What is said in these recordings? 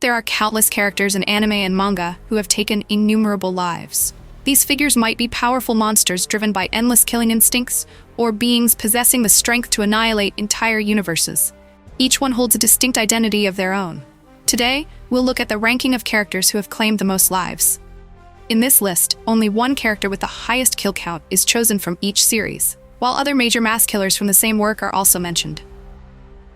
There are countless characters in anime and manga who have taken innumerable lives. These figures might be powerful monsters driven by endless killing instincts, or beings possessing the strength to annihilate entire universes. Each one holds a distinct identity of their own. Today, we'll look at the ranking of characters who have claimed the most lives. In this list, only one character with the highest kill count is chosen from each series, while other major mass killers from the same work are also mentioned.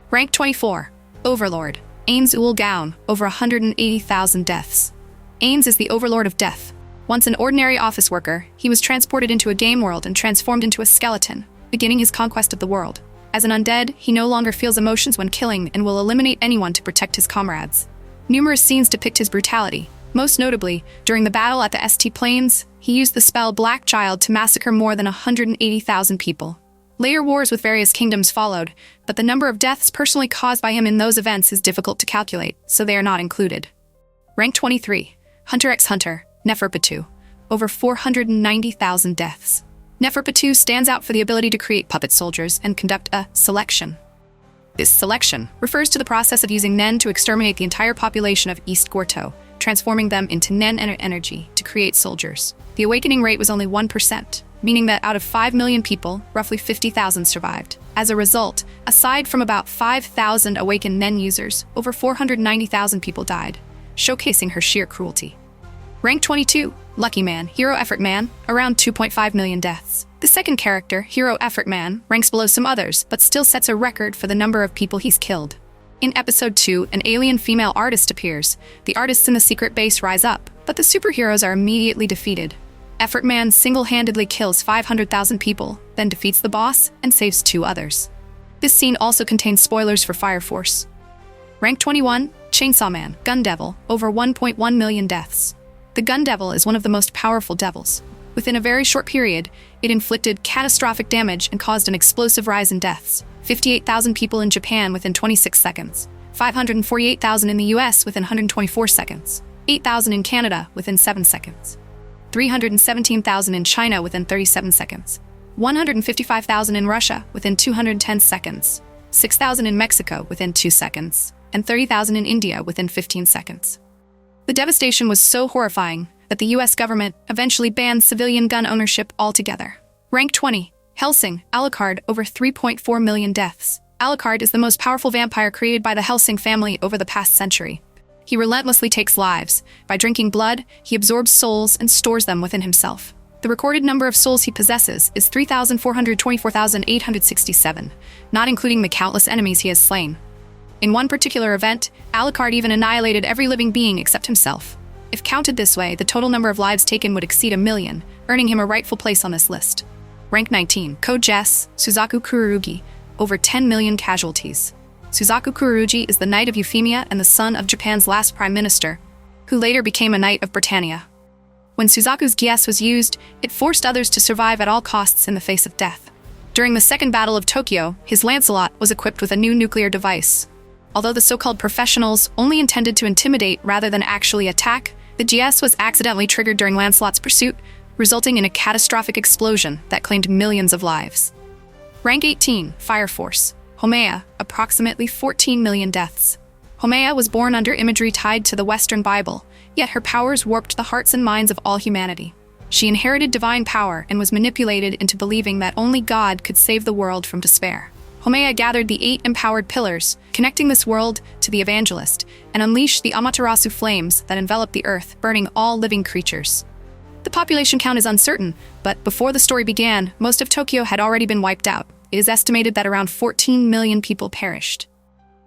Rank 24. Overlord. Ainz Ooal Gown, over 180,000 deaths. Ainz is the overlord of death. Once an ordinary office worker, he was transported into a game world and transformed into a skeleton, beginning his conquest of the world. As an undead, he no longer feels emotions when killing and will eliminate anyone to protect his comrades. Numerous scenes depict his brutality. Most notably, during the battle at the St. Plains, he used the spell Black Child to massacre more than 180,000 people. Later wars with various kingdoms followed, but the number of deaths personally caused by him in those events is difficult to calculate, so they are not included. Rank 23. Hunter x Hunter, Neferpitou, over 490,000 deaths. Neferpitou stands out for the ability to create puppet soldiers and conduct a selection. This selection refers to the process of using Nen to exterminate the entire population of East Gorto, transforming them into Nen energy to create soldiers. The awakening rate was only 1%, meaning that out of 5 million people, roughly 50,000 survived. As a result, aside from about 5,000 awakened Nen users, over 490,000 people died, showcasing her sheer cruelty. Rank 22. Lucky Man, Hero Effort Man, around 2.5 million deaths. The second character, Hero Effort Man, ranks below some others, but still sets a record for the number of people he's killed. In Episode 2, an alien female artist appears. The artists in the secret base rise up, but the superheroes are immediately defeated. Effort Man single-handedly kills 500,000 people, then defeats the boss and saves 2 others. This scene also contains spoilers for Fire Force. Rank 21. Chainsaw Man, Gun Devil, over 1.1 million deaths. The Gun Devil is one of the most powerful devils. Within a very short period, it inflicted catastrophic damage and caused an explosive rise in deaths. 58,000 people in Japan within 26 seconds, 548,000 in the US within 124 seconds, 8,000 in Canada within 7 seconds, 317,000 in China within 37 seconds, 155,000 in Russia within 210 seconds, 6,000 in Mexico within 2 seconds, and 30,000 in India within 15 seconds. The devastation was so horrifying that the US government eventually banned civilian gun ownership altogether. Rank 20. Hellsing, Alucard, over 3.4 million deaths. Alucard is the most powerful vampire created by the Hellsing family over the past century. He relentlessly takes lives. By drinking blood, he absorbs souls and stores them within himself. The recorded number of souls he possesses is 3,424,867, not including the countless enemies he has slain. In one particular event, Alucard even annihilated every living being except himself. If counted this way, the total number of lives taken would exceed 1 million, earning him a rightful place on this list. Rank 19. Code Jess, Suzaku Kururugi, over 10 million casualties. Suzaku Kururugi is the Knight of Euphemia and the son of Japan's last prime minister, who later became a Knight of Britannia. When Suzaku's Gies was used, it forced others to survive at all costs in the face of death. During the Second Battle of Tokyo, his Lancelot was equipped with a new nuclear device. Although the so-called professionals only intended to intimidate rather than actually attack, the GS was accidentally triggered during Lancelot's pursuit, resulting in a catastrophic explosion that claimed millions of lives. Rank 18. Fire Force. Haumea, approximately 14 million deaths. Haumea was born under imagery tied to the Western Bible, yet her powers warped the hearts and minds of all humanity. She inherited divine power and was manipulated into believing that only God could save the world from despair. Haumea gathered the 8 empowered pillars, connecting this world to the evangelist, and unleashed the Amaterasu flames that enveloped the earth, burning all living creatures. The population count is uncertain, but before the story began, most of Tokyo had already been wiped out. It is estimated that around 14 million people perished.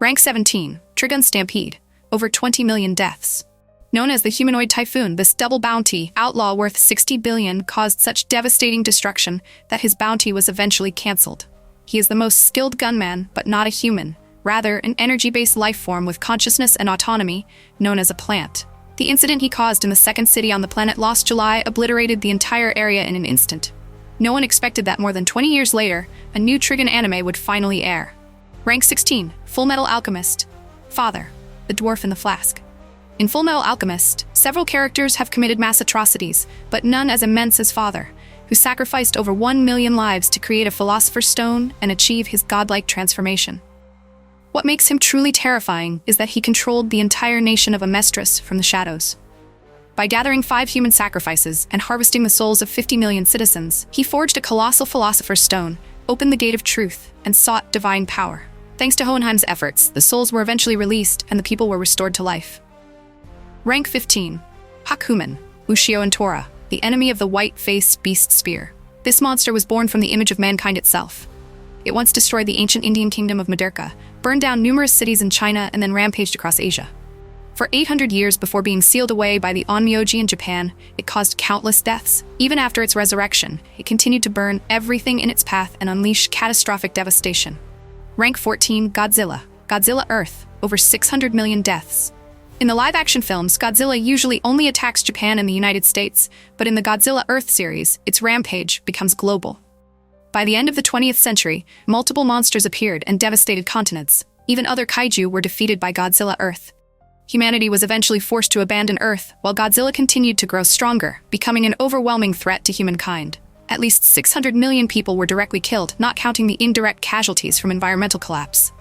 Rank 17. Trigun Stampede, over 20 million deaths. Known as the humanoid typhoon, this double bounty outlaw worth 60 billion caused such devastating destruction that his bounty was eventually cancelled. He is the most skilled gunman, but not a human, rather an energy-based life form with consciousness and autonomy, known as a plant. The incident he caused in the second city on the planet Lost July obliterated the entire area in an instant. No one expected that more than 20 years later, a new Trigun anime would finally air. Rank 16. Fullmetal Alchemist. Father, the Dwarf in the Flask. In Fullmetal Alchemist, several characters have committed mass atrocities, but none as immense as Father, who sacrificed over 1 million lives to create a Philosopher's Stone and achieve his godlike transformation. What makes him truly terrifying is that he controlled the entire nation of Amestris from the shadows. By gathering 5 human sacrifices and harvesting the souls of 50 million citizens, he forged a colossal philosopher's stone, opened the gate of truth, and sought divine power. Thanks to Hohenheim's efforts, the souls were eventually released and the people were restored to life. Rank 15. Hakumen, Ushio and Tora, the enemy of the white-faced beast spear. This monster was born from the image of mankind itself. It once destroyed the ancient Indian kingdom of Maderka, burned down numerous cities in China, and then rampaged across Asia. For 800 years before being sealed away by the Onmyoji in Japan, it caused countless deaths. Even after its resurrection, it continued to burn everything in its path and unleash catastrophic devastation. Rank 14, Godzilla. Godzilla Earth, over 600 million deaths. In the live-action films, Godzilla usually only attacks Japan and the United States, but in the Godzilla Earth series, its rampage becomes global. By the end of the 20th century, multiple monsters appeared and devastated continents. Even other kaiju were defeated by Godzilla Earth. Humanity was eventually forced to abandon Earth, while Godzilla continued to grow stronger, becoming an overwhelming threat to humankind. At least 600 million people were directly killed, not counting the indirect casualties from environmental collapse.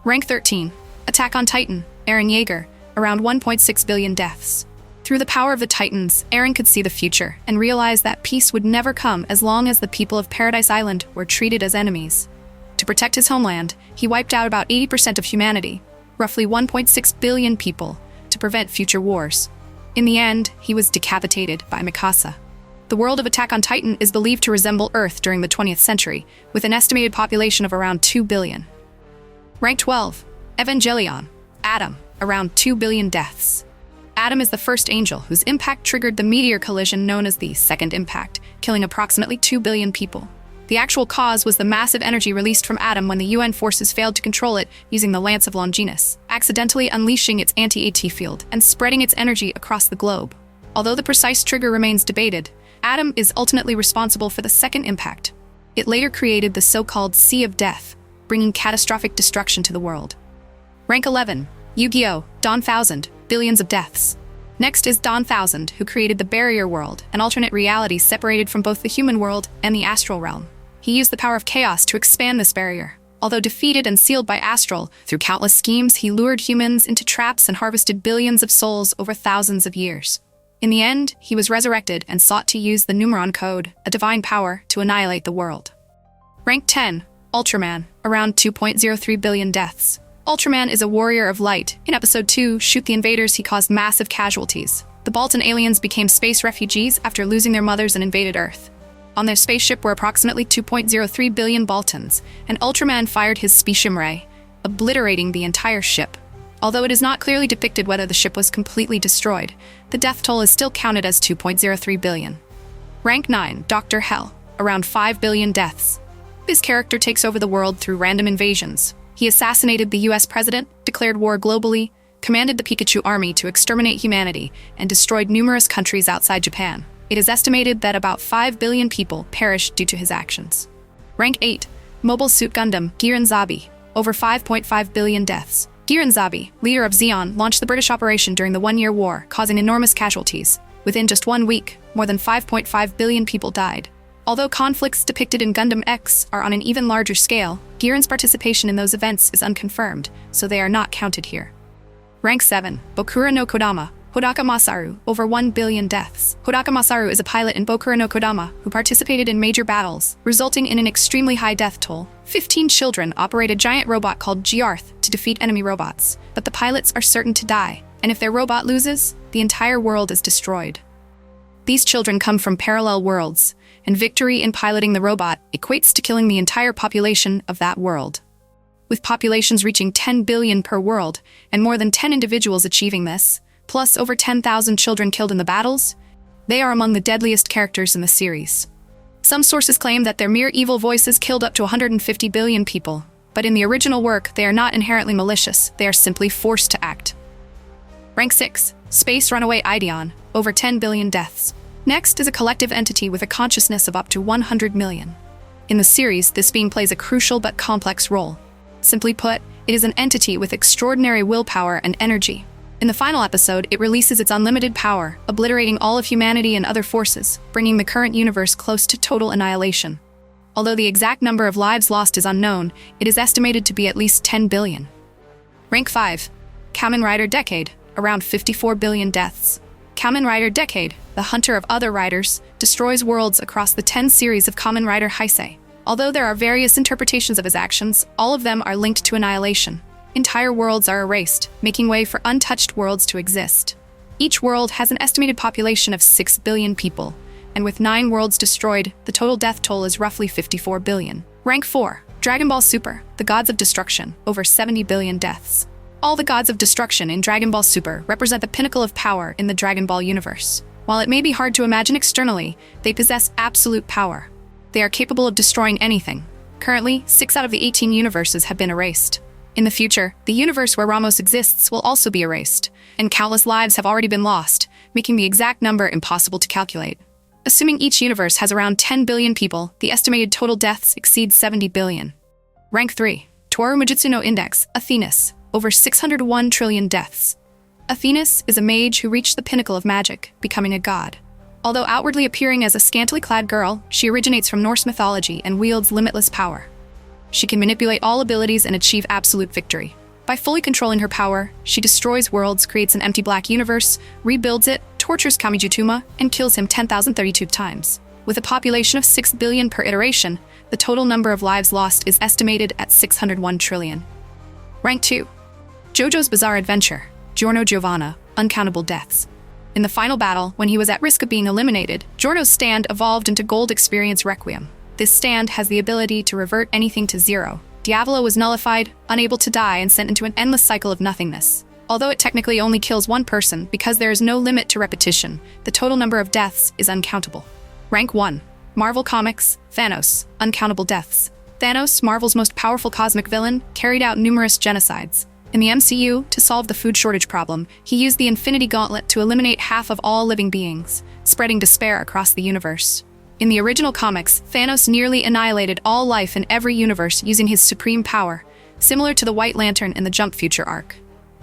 Rank 13. Attack on Titan, Eren Yeager, around 1.6 billion deaths. Through the power of the Titans, Eren could see the future and realize that peace would never come as long as the people of Paradise Island were treated as enemies. To protect his homeland, he wiped out about 80% of humanity, roughly 1.6 billion people, to prevent future wars. In the end, he was decapitated by Mikasa. The world of Attack on Titan is believed to resemble Earth during the 20th century, with an estimated population of around 2 billion. Rank 12. Evangelion, Adam, around 2 billion deaths. Adam is the first angel whose impact triggered the meteor collision known as the Second Impact, killing approximately 2 billion people. The actual cause was the massive energy released from Adam when the UN forces failed to control it using the Lance of Longinus, accidentally unleashing its anti-AT field and spreading its energy across the globe. Although the precise trigger remains debated, Adam is ultimately responsible for the Second Impact. It later created the so-called Sea of Death, bringing catastrophic destruction to the world. Rank 11. Yu-Gi-Oh! Dawn 1000, billions of deaths. Next is Dawn 1000, who created the Barrier World, an alternate reality separated from both the human world and the astral realm. He used the power of chaos to expand this barrier. Although defeated and sealed by Astral, through countless schemes he lured humans into traps and harvested billions of souls over thousands of years. In the end, he was resurrected and sought to use the Numeron Code, a divine power, to annihilate the world. Rank 10. Ultraman, around 2.03 billion deaths. Ultraman is a warrior of light. In Episode 2, Shoot the Invaders, he caused massive casualties. The Baltan aliens became space refugees after losing their mothers and invaded Earth. On their spaceship were approximately 2.03 billion Baltans, and Ultraman fired his specium ray, obliterating the entire ship. Although it is not clearly depicted whether the ship was completely destroyed, the death toll is still counted as 2.03 billion. Rank 9. Dr. Hell, around 5 billion deaths. This character takes over the world through random invasions. He assassinated the US president, declared war globally, commanded the Pikachu army to exterminate humanity, and destroyed numerous countries outside Japan. It is estimated that about 5 billion people perished due to his actions. Rank 8. Mobile Suit Gundam, Gihren Zabi, over 5.5 billion deaths. Gihren Zabi, leader of Zeon, launched the British operation during the One-Year War, causing enormous casualties. Within just 1 week, more than 5.5 billion people died. Although conflicts depicted in Gundam X are on an even larger scale, Gihren's participation in those events is unconfirmed, so they are not counted here. Rank 7. Bokura no Kodama, Hodaka Masaru, over 1 billion deaths. Hodaka Masaru is a pilot in Bokura no Kodama who participated in major battles, resulting in an extremely high death toll. 15 children operate a giant robot called Giarth to defeat enemy robots, but the pilots are certain to die, and if their robot loses, the entire world is destroyed. These children come from parallel worlds, and victory in piloting the robot equates to killing the entire population of that world. With populations reaching 10 billion per world, and more than 10 individuals achieving this, plus over 10,000 children killed in the battles, they are among the deadliest characters in the series. Some sources claim that their mere evil voices killed up to 150 billion people, but in the original work, they are not inherently malicious, they are simply forced to act. Rank 6. Space Runaway Ideon, over 10 billion deaths. Next is a collective entity with a consciousness of up to 100 million. In the series, this being plays a crucial but complex role. Simply put, it is an entity with extraordinary willpower and energy. In the final episode, it releases its unlimited power, obliterating all of humanity and other forces, bringing the current universe close to total annihilation. Although the exact number of lives lost is unknown, it is estimated to be at least 10 billion. Rank 5. Kamen Rider Decade, around 54 billion deaths. Kamen Rider Decade, the hunter of other riders, destroys worlds across the 10 series of Kamen Rider Heisei. Although there are various interpretations of his actions, all of them are linked to annihilation. Entire worlds are erased, making way for untouched worlds to exist. Each world has an estimated population of 6 billion people, and with 9 worlds destroyed, the total death toll is roughly 54 billion. Rank 4. Dragon Ball Super, the Gods of Destruction, over 70 billion deaths. All the Gods of Destruction in Dragon Ball Super represent the pinnacle of power in the Dragon Ball universe. While it may be hard to imagine externally, they possess absolute power. They are capable of destroying anything. Currently, 6 out of the 18 universes have been erased. In the future, the universe where Ramos exists will also be erased, and countless lives have already been lost, making the exact number impossible to calculate. Assuming each universe has around 10 billion people, the estimated total deaths exceeds 70 billion. Rank 3. Toru Mujutsu no Index, Othinus, over 601 trillion deaths. Othinus is a mage who reached the pinnacle of magic, becoming a god. Although outwardly appearing as a scantily clad girl, she originates from Norse mythology and wields limitless power. She can manipulate all abilities and achieve absolute victory. By fully controlling her power, she destroys worlds, creates an empty black universe, rebuilds it, tortures Kamijutuma, and kills him 10,032 times. With a population of 6 billion per iteration, the total number of lives lost is estimated at 601 trillion. Rank 2. JoJo's Bizarre Adventure, Giorno Giovanna, Uncountable Deaths. In the final battle, when he was at risk of being eliminated, Giorno's stand evolved into Gold Experience Requiem. This stand has the ability to revert anything to zero. Diavolo was nullified, unable to die, and sent into an endless cycle of nothingness. Although it technically only kills one person because there is no limit to repetition, the total number of deaths is uncountable. Rank 1. Marvel Comics, Thanos, Uncountable Deaths. Thanos, Marvel's most powerful cosmic villain, carried out numerous genocides. In the MCU, to solve the food shortage problem, he used the Infinity Gauntlet to eliminate half of all living beings, spreading despair across the universe. In the original comics, Thanos nearly annihilated all life in every universe using his supreme power, similar to the White Lantern in the Jump Future arc.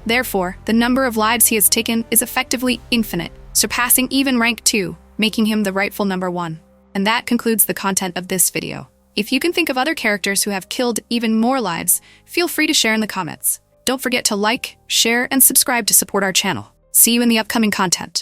Therefore, the number of lives he has taken is effectively infinite, surpassing even Rank 2, making him the rightful number 1. And that concludes the content of this video. If you can think of other characters who have killed even more lives, feel free to share in the comments. Don't forget to like, share, and subscribe to support our channel. See you in the upcoming content.